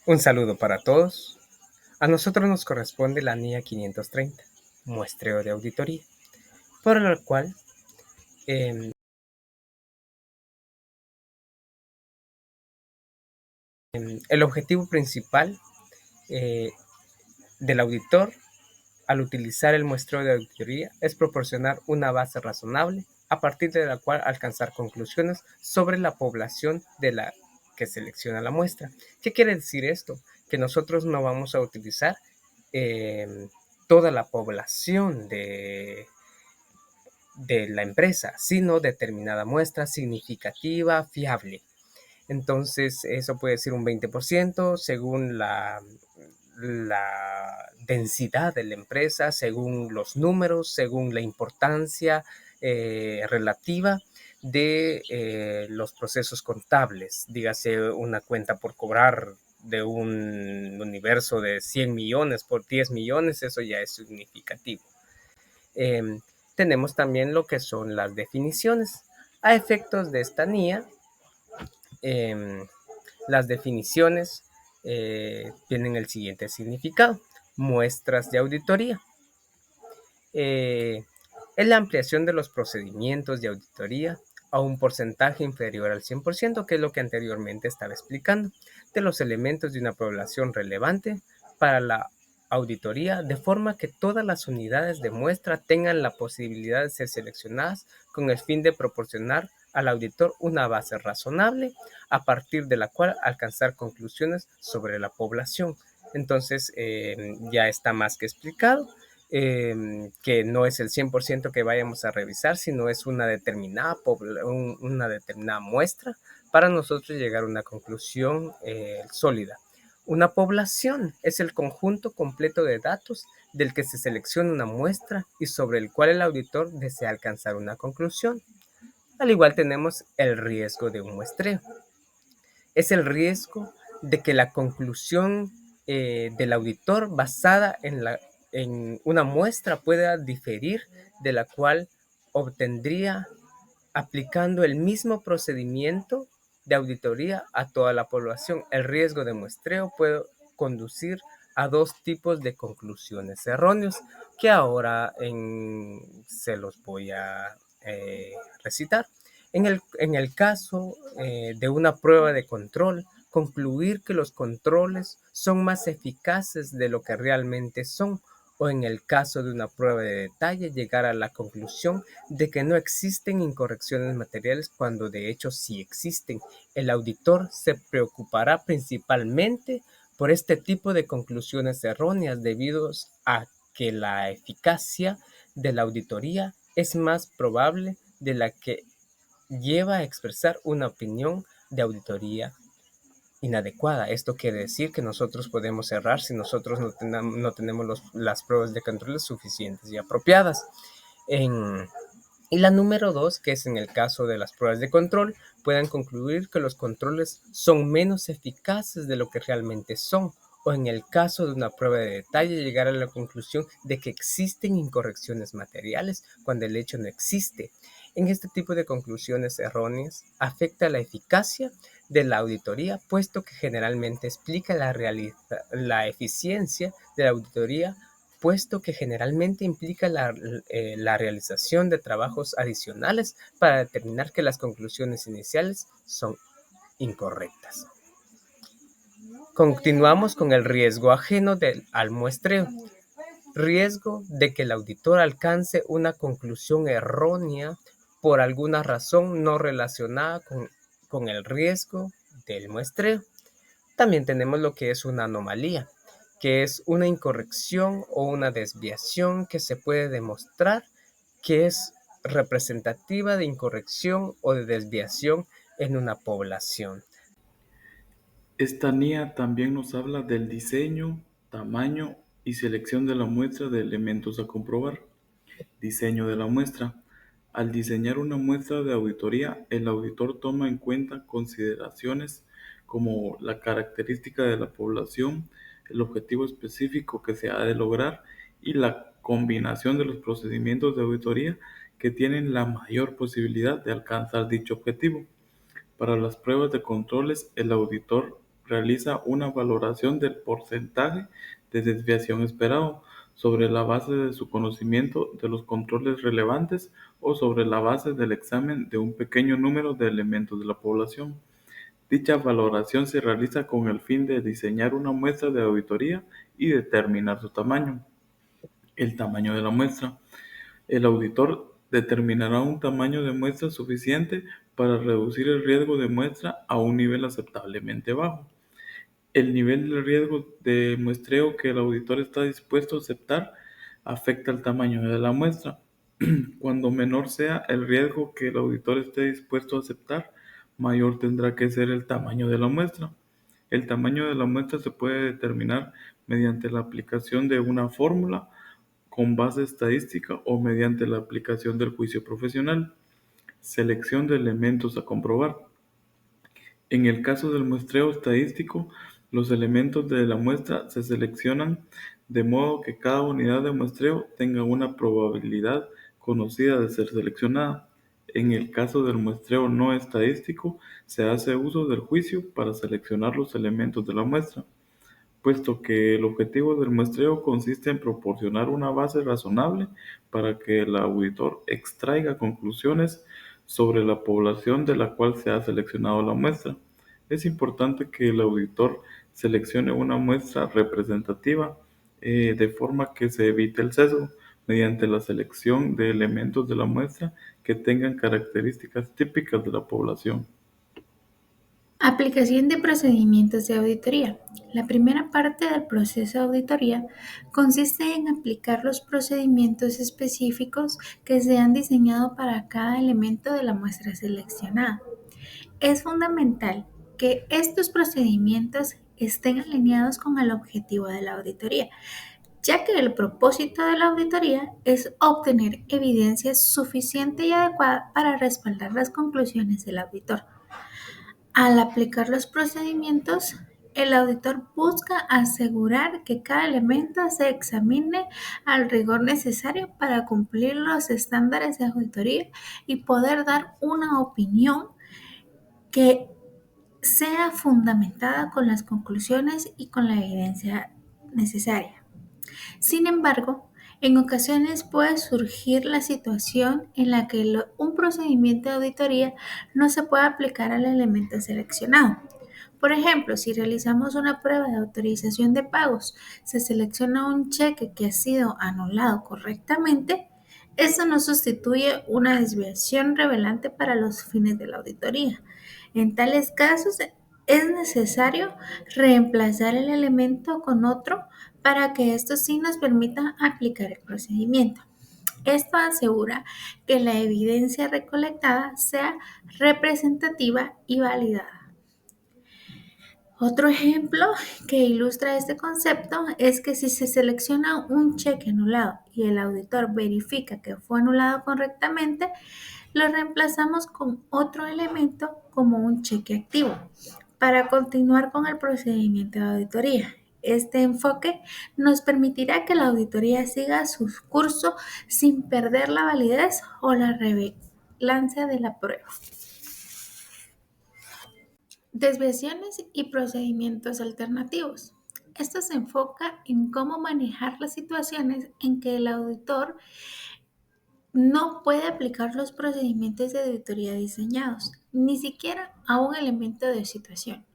Un saludo para todos. A nosotros nos corresponde la NIA 530, muestreo de auditoría, por la cual el objetivo principal del auditor al utilizar el muestreo de auditoría es proporcionar una base razonable a partir de la cual alcanzar conclusiones sobre la población de la que selecciona la muestra. ¿Qué quiere decir esto? Que nosotros no vamos a utilizar toda la población de la empresa, sino determinada muestra significativa, fiable. Entonces, eso puede ser un 20% según la densidad de la empresa, según los números, según la importancia relativa de los procesos contables. Dígase una cuenta por cobrar de un universo de 100 millones por 10 millones, eso ya es significativo. Tenemos también lo que son las definiciones. A efectos de esta NIA, las definiciones tienen el siguiente significado. Muestras de auditoría. Es la ampliación de los procedimientos de auditoría a un porcentaje inferior al 100%, que es lo que anteriormente estaba explicando, de los elementos de una población relevante para la auditoría, de forma que todas las unidades de muestra tengan la posibilidad de ser seleccionadas con el fin de proporcionar al auditor una base razonable a partir de la cual alcanzar conclusiones sobre la población. Entonces, ya está más que explicado. Que no es el 100% que vayamos a revisar, sino es una determinada muestra para nosotros llegar a una conclusión sólida. Una población es el conjunto completo de datos del que se selecciona una muestra y sobre el cual el auditor desea alcanzar una conclusión. Al igual tenemos el riesgo de un muestreo. Es el riesgo de que la conclusión del auditor basada en una muestra pueda diferir de la cual obtendría aplicando el mismo procedimiento de auditoría a toda la población. El riesgo de muestreo puede conducir a dos tipos de conclusiones erróneas que ahora se los voy a recitar. En el caso de una prueba de control, concluir que los controles son más eficaces de lo que realmente son, o en el caso de una prueba de detalle, llegar a la conclusión de que no existen incorrecciones materiales cuando de hecho sí existen. El auditor se preocupará principalmente por este tipo de conclusiones erróneas debido a que la eficacia de la auditoría es más probable de la que lleva a expresar una opinión de auditoría inadecuada. Esto quiere decir que nosotros podemos errar si nosotros no tenemos las pruebas de control suficientes y apropiadas. Y la número 2, que es en el caso de las pruebas de control, puedan concluir que los controles son menos eficaces de lo que realmente son, o en el caso de una prueba de detalle, llegar a la conclusión de que existen incorrecciones materiales cuando el hecho no existe. En este tipo de conclusiones erróneas afecta la eficacia de la auditoría, puesto que generalmente explica la eficiencia de la auditoría, puesto que generalmente implica la realización de trabajos adicionales para determinar que las conclusiones iniciales son incorrectas. Continuamos con el riesgo ajeno al muestreo. Riesgo de que el auditor alcance una conclusión errónea por alguna razón no relacionada con el riesgo del muestreo. También tenemos lo que es una anomalía, que es una incorrección o una desviación que se puede demostrar que es representativa de incorrección o de desviación en una población. Esta NIA también nos habla del diseño, tamaño y selección de la muestra de elementos a comprobar. Diseño de la muestra. Al diseñar una muestra de auditoría, el auditor toma en cuenta consideraciones como la característica de la población, el objetivo específico que se ha de lograr y la combinación de los procedimientos de auditoría que tienen la mayor posibilidad de alcanzar dicho objetivo. Para las pruebas de controles, el auditor realiza una valoración del porcentaje de desviación esperado sobre la base de su conocimiento de los controles relevantes o sobre la base del examen de un pequeño número de elementos de la población. Dicha valoración se realiza con el fin de diseñar una muestra de auditoría y determinar su tamaño. El tamaño de la muestra. El auditor determinará un tamaño de muestra suficiente para reducir el riesgo de muestra a un nivel aceptablemente bajo. El nivel de riesgo de muestreo que el auditor está dispuesto a aceptar afecta el tamaño de la muestra. Cuando menor sea el riesgo que el auditor esté dispuesto a aceptar, mayor tendrá que ser el tamaño de la muestra. El tamaño de la muestra se puede determinar mediante la aplicación de una fórmula con base estadística o mediante la aplicación del juicio profesional. Selección de elementos a comprobar. En el caso del muestreo estadístico, los elementos de la muestra se seleccionan de modo que cada unidad de muestreo tenga una probabilidad conocida de ser seleccionada. En el caso del muestreo no estadístico, se hace uso del juicio para seleccionar los elementos de la muestra, puesto que el objetivo del muestreo consiste en proporcionar una base razonable para que el auditor extraiga conclusiones sobre la población de la cual se ha seleccionado la muestra. Es importante que el auditor seleccione una muestra representativa de forma que se evite el sesgo mediante la selección de elementos de la muestra que tengan características típicas de la población. Aplicación de procedimientos de auditoría. La primera parte del proceso de auditoría consiste en aplicar los procedimientos específicos que se han diseñado para cada elemento de la muestra seleccionada. Es fundamental que estos procedimientos estén alineados con el objetivo de la auditoría, ya que el propósito de la auditoría es obtener evidencia suficiente y adecuada para respaldar las conclusiones del auditor. Al aplicar los procedimientos, el auditor busca asegurar que cada elemento se examine al rigor necesario para cumplir los estándares de auditoría y poder dar una opinión que sea fundamentada con las conclusiones y con la evidencia necesaria. Sin embargo, en ocasiones puede surgir la situación en la que un procedimiento de auditoría no se puede aplicar al elemento seleccionado. Por ejemplo, si realizamos una prueba de autorización de pagos, se selecciona un cheque que ha sido anulado correctamente, eso no sustituye una desviación relevante para los fines de la auditoría. En tales casos, es necesario reemplazar el elemento con otro para que esto sí nos permita aplicar el procedimiento. Esto asegura que la evidencia recolectada sea representativa y validada. Otro ejemplo que ilustra este concepto es que si se selecciona un cheque anulado y el auditor verifica que fue anulado correctamente, lo reemplazamos con otro elemento como un cheque activo para continuar con el procedimiento de auditoría. Este enfoque nos permitirá que la auditoría siga su curso sin perder la validez o la relevancia de la prueba. Desviaciones y procedimientos alternativos. Esto se enfoca en cómo manejar las situaciones en que el auditor no puede aplicar los procedimientos de auditoría diseñados, ni siquiera a un elemento de situación.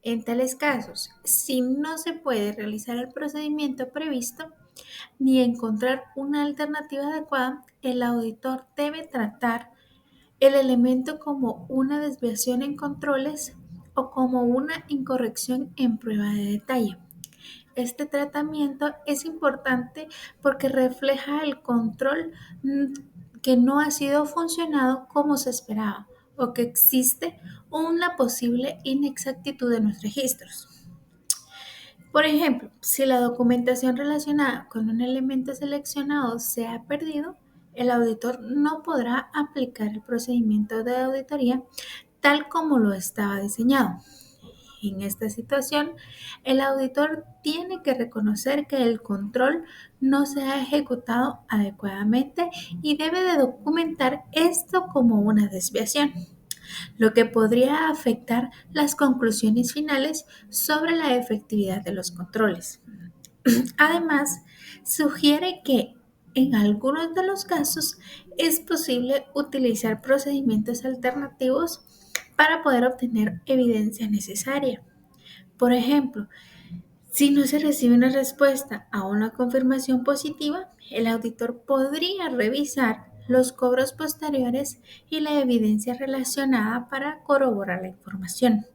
En tales casos, si no se puede realizar el procedimiento previsto ni encontrar una alternativa adecuada, el auditor debe tratar el elemento como una desviación en controles o como una incorrección en prueba de detalle. Este tratamiento es importante porque refleja el control que no ha sido funcionado como se esperaba o que existe una posible inexactitud en los registros. Por ejemplo, si la documentación relacionada con un elemento seleccionado se ha perdido, el auditor no podrá aplicar el procedimiento de auditoría tal como lo estaba diseñado. En esta situación, el auditor tiene que reconocer que el control no se ha ejecutado adecuadamente y debe de documentar esto como una desviación. lo que podría afectar las conclusiones finales sobre la efectividad de los controles. Además, sugiere que en algunos de los casos es posible utilizar procedimientos alternativos para poder obtener evidencia necesaria. Por ejemplo, si no se recibe una respuesta a una confirmación positiva, el auditor podría revisar los cobros posteriores y la evidencia relacionada para corroborar la información.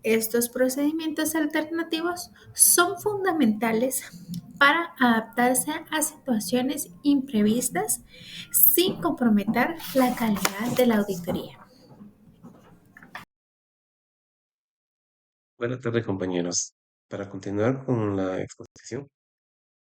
Estos procedimientos alternativos son fundamentales para adaptarse a situaciones imprevistas sin comprometer la calidad de la auditoría. Buenas tardes, compañeros. Para continuar con la exposición,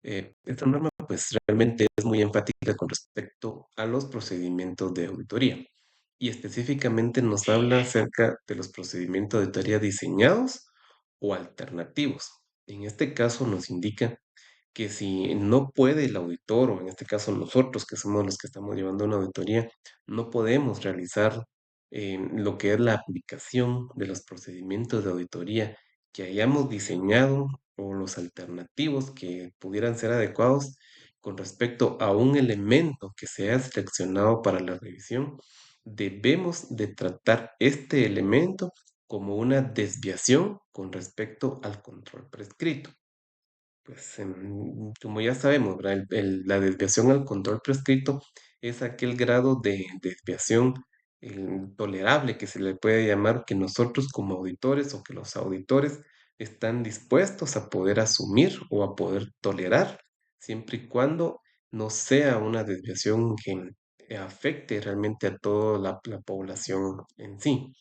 esta norma pues realmente es muy enfática con respecto a los procedimientos de auditoría y específicamente nos habla acerca de los procedimientos de auditoría diseñados o alternativos. En este caso nos indica que si no puede el auditor, o en este caso nosotros que somos los que estamos llevando una auditoría, no podemos realizar lo que es la aplicación de los procedimientos de auditoría que hayamos diseñado o los alternativos que pudieran ser adecuados con respecto a un elemento que se ha seleccionado para la revisión, debemos de tratar este elemento como una desviación con respecto al control prescrito. Pues como ya sabemos, ¿verdad? La desviación al control prescrito es aquel grado de desviación tolerable que se le puede llamar que nosotros como auditores o que los auditores están dispuestos a poder asumir o a poder tolerar, siempre y cuando no sea una desviación que afecte realmente a toda la población en sí.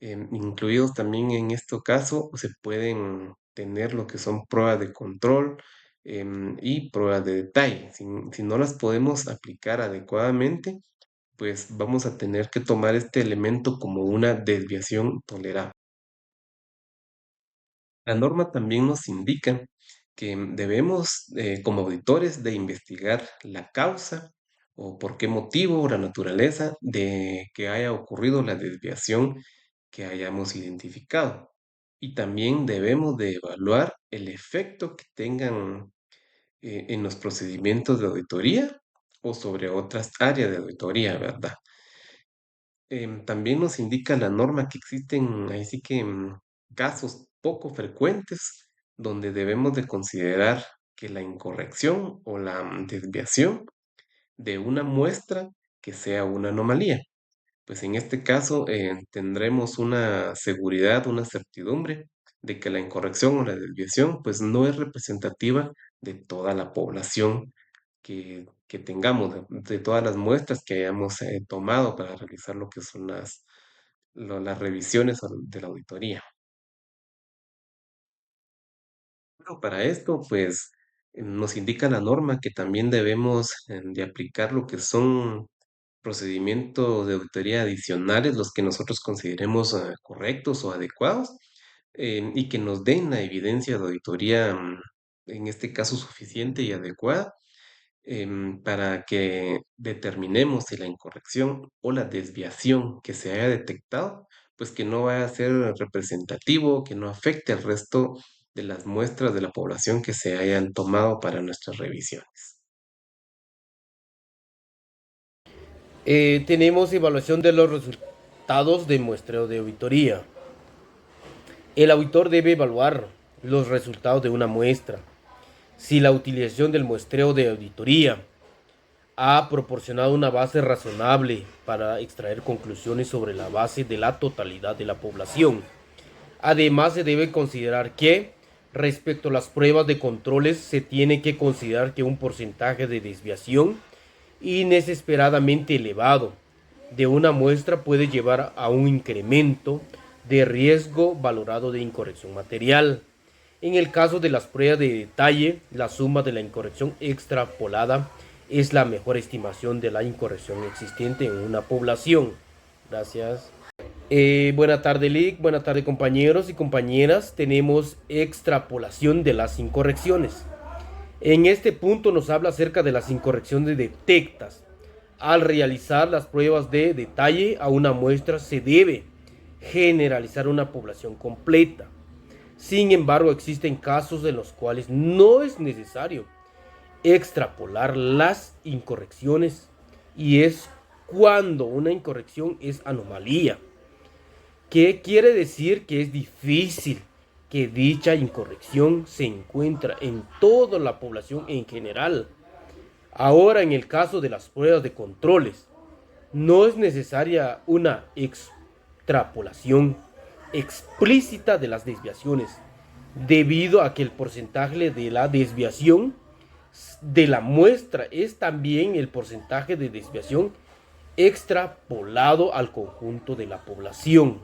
Incluidos también en este caso se pueden tener lo que son pruebas de control y pruebas de detalle. Si no las podemos aplicar adecuadamente, pues vamos a tener que tomar este elemento como una desviación tolerable. La norma también nos indica que debemos, como auditores, de investigar la causa o por qué motivo o la naturaleza de que haya ocurrido la desviación que hayamos identificado. Y también debemos de evaluar el efecto que tengan en los procedimientos de auditoría o sobre otras áreas de auditoría, ¿verdad? También nos indica la norma que existen, ahí sí que casos poco frecuentes donde debemos de considerar que la incorrección o la desviación de una muestra que sea una anomalía. Pues en este caso tendremos una seguridad, una certidumbre de que la incorrección o la desviación pues no es representativa de toda la población que tengamos, de todas las muestras que hayamos tomado para realizar lo que son las revisiones de la auditoría. Bueno, para esto, pues nos indica la norma que también debemos de aplicar lo que son procedimientos de auditoría adicionales, los que nosotros consideremos correctos o adecuados, y que nos den la evidencia de auditoría, en este caso suficiente y adecuada, para que determinemos si la incorrección o la desviación que se haya detectado, pues que no vaya a ser representativo, que no afecte al resto de las muestras de la población que se hayan tomado para nuestras revisiones. Tenemos evaluación de los resultados de muestreo de auditoría. El auditor debe evaluar los resultados de una muestra. Si la utilización del muestreo de auditoría ha proporcionado una base razonable para extraer conclusiones sobre la base de la totalidad de la población. Además, se debe considerar que, respecto a las pruebas de controles, se tiene que considerar que un porcentaje de desviación inesperadamente elevado de una muestra puede llevar a un incremento de riesgo valorado de incorrección material. En el caso de las pruebas de detalle, la suma de la incorrección extrapolada es la mejor estimación de la incorrección existente en una población. Gracias. Buena tarde, Lick. Buena tarde, compañeros y compañeras. Tenemos extrapolación de las incorrecciones. En este punto nos habla acerca de las incorrecciones detectadas Al realizar las pruebas de detalle a una muestra se debe generalizar una población completa. Sin embargo, existen casos en los cuales no es necesario extrapolar las incorrecciones y es cuando una incorrección es anomalía. ¿Qué quiere decir? Que es difícil que dicha incorrección se encuentre en toda la población en general. Ahora, en el caso de las pruebas de controles, no es necesaria una extrapolación explícita de las desviaciones, debido a que el porcentaje de la desviación de la muestra es también el porcentaje de desviación extrapolado al conjunto de la población.